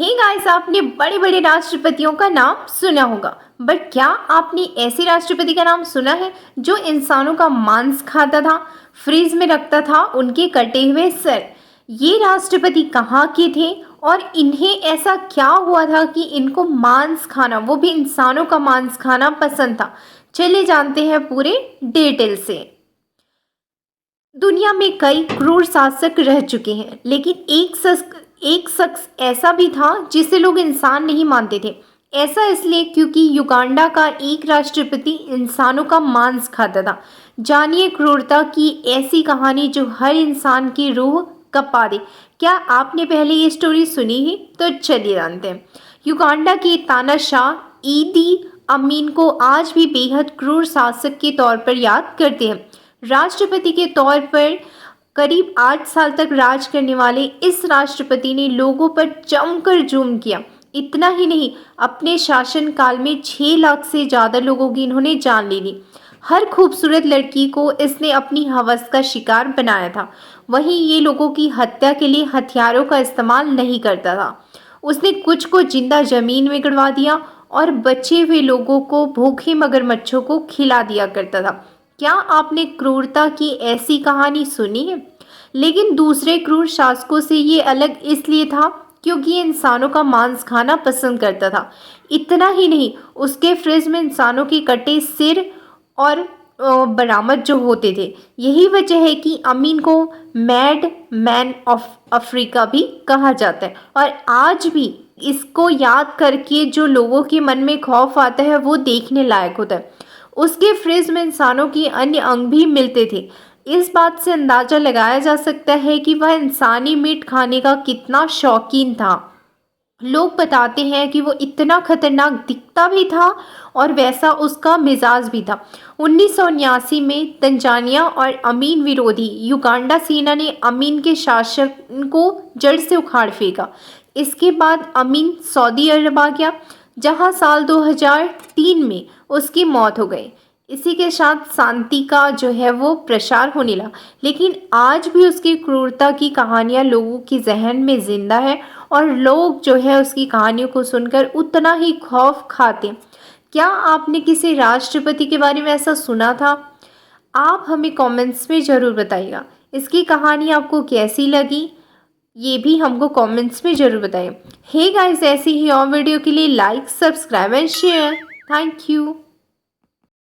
Hey guys, आपने बड़े बड़े राष्ट्रपतियों का नाम सुना होगा, बट क्या आपने ऐसे राष्ट्रपति का नाम सुना है जो इंसानों का मांस खाता था, फ्रीज में रखता था उनके कटे हुए सर। ये राष्ट्रपति कहाँ के थे और इन्हें ऐसा क्या हुआ था कि इनको मांस खाना, वो भी इंसानों का मांस खाना पसंद था। चलिए जानते हैं पूरे डिटेल से। दुनिया में कई क्रूर शासक रह चुके हैं, लेकिन एक शख्स ऐसा भी था जिसे लोग इंसान नहीं मानते थे। ऐसा इसलिए क्योंकि युगांडा का एक राष्ट्रपति इंसानों का मांस खाता था। जानिए क्रूरता की ऐसी कहानी जो हर इंसान की रूह कपा दे। क्या आपने पहले ये स्टोरी सुनी है? तो चलिए जानते हैं। युगांडा के तानाशाह ईदी अमीन को आज भी बेहद क्रूर शासक के तौर पर याद करते हैं। राष्ट्रपति के तौर पर करीब 8 साल तक राज करने वाले इस राष्ट्रपति ने लोगों पर जमकर जुल्म किया। इतना ही नहीं, अपने शासनकाल में 6 लाख से ज़्यादा लोगों की इन्होंने जान ले ली। हर खूबसूरत लड़की को इसने अपनी हवस का शिकार बनाया था। वहीं ये लोगों की हत्या के लिए हथियारों का इस्तेमाल नहीं करता था। उसने कुछ को जिंदा जमीन में गड़वा दिया और बचे हुए लोगों को भूखे मगरमच्छों को खिला दिया करता था। क्या आपने क्रूरता की ऐसी कहानी सुनी है? लेकिन दूसरे क्रूर शासकों से ये अलग इसलिए था क्योंकि ये इंसानों का मांस खाना पसंद करता था। इतना ही नहीं, उसके फ्रिज में इंसानों के कटे सिर और बरामद जो होते थे। यही वजह है कि अमीन को मैड मैन ऑफ अफ्रीका भी कहा जाता है। और आज भी इसको याद करके जो लोगों के मन में खौफ आता है वो देखने लायक होता है। उसके फ्रिज में इंसानों के अन्य अंग भी मिलते थे। इस बात से अंदाजा लगाया जा सकता है कि वह इंसानी मीट खाने का कितना शौकीन था। लोग बताते हैं कि वो इतना खतरनाक दिखता भी था और वैसा उसका मिजाज भी था। 1979 में तंजानिया और अमीन विरोधी युगांडा सेना ने अमीन के शासन को जड़ से उखाड़ फेंका। इसके बाद अमीन सऊदी अरब आ गया, जहां साल 2003 में उसकी मौत हो गई। इसी के साथ शांति का जो है वो प्रसार होने लगा, लेकिन आज भी उसकी क्रूरता की कहानियां लोगों के जहन में जिंदा है और लोग जो है उसकी कहानियों को सुनकर उतना ही खौफ खाते। क्या आपने किसी राष्ट्रपति के बारे में ऐसा सुना था? आप हमें कमेंट्स में ज़रूर बताइएगा। इसकी कहानी आपको कैसी लगी ये भी हमको कमेंट्स में ज़रूर बताइए। हे गाइस, ऐसी ही और वीडियो के लिए like, subscribe and share. Thank you.